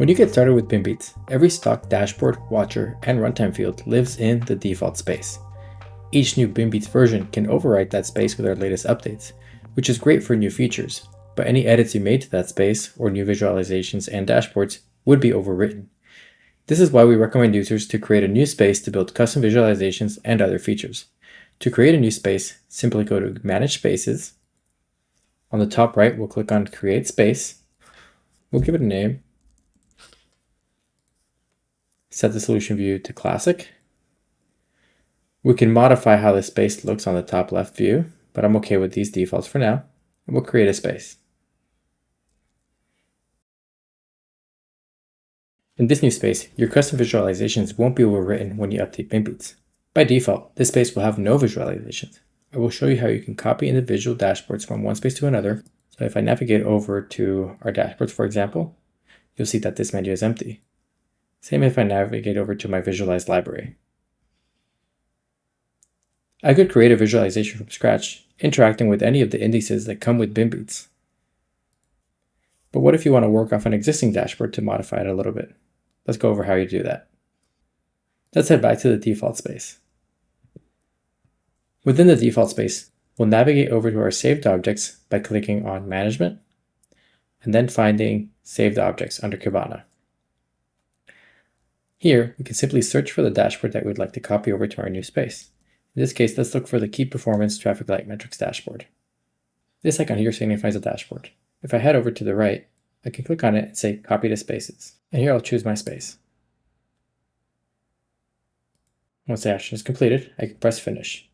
When you get started with Bimbeats, every stock dashboard, watcher, and runtime field lives in the default space. Each new Bimbeats version can overwrite that space with our latest updates, which is great for new features, but any edits you made to that space or new visualizations and dashboards would be overwritten. This is why we recommend users to create a new space to build custom visualizations and other features. To create a new space, simply go to Manage Spaces. On the top right, we'll click on Create Space. We'll give it a name. Set the solution view to Classic. We can modify how the space looks on the top left view, but I'm okay with these defaults for now, and we'll create a space. In this new space, your custom visualizations won't be overwritten when you update Bimbeats. By default, this space will have no visualizations. I will show you how you can copy individual dashboards from one space to another. So if I navigate over to our dashboards, for example, you'll see that this menu is empty. Same if I navigate over to my visualized library. I could create a visualization from scratch, interacting with any of the indices that come with Bimbeats. But what if you want to work off an existing dashboard to modify it a little bit? Let's go over how you do that. Let's head back to the default space. Within the default space, we'll navigate over to our saved objects by clicking on Management, and then finding Saved Objects under Kibana. Here, we can simply search for the dashboard that we'd like to copy over to our new space. In this case, let's look for the Key Performance Traffic Light Metrics dashboard. This icon here signifies a dashboard. If I head over to the right, I can click on it and say Copy to Spaces. And here I'll choose my space. Once the action is completed, I can press Finish.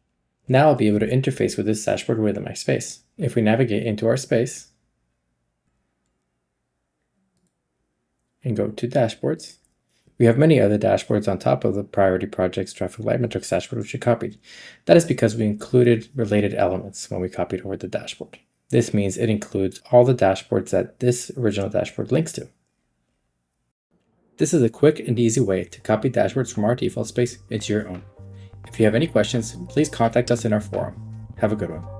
Now I'll be able to interface with this dashboard within my space. If we navigate into our space and go to Dashboards, we have many other dashboards on top of the Priority Projects Traffic Light Metrics dashboard which we copied. That is because we included related elements when we copied over the dashboard. This means it includes all the dashboards that this original dashboard links to. This is a quick and easy way to copy dashboards from our default space into your own. If you have any questions, please contact us in our forum. Have a good one.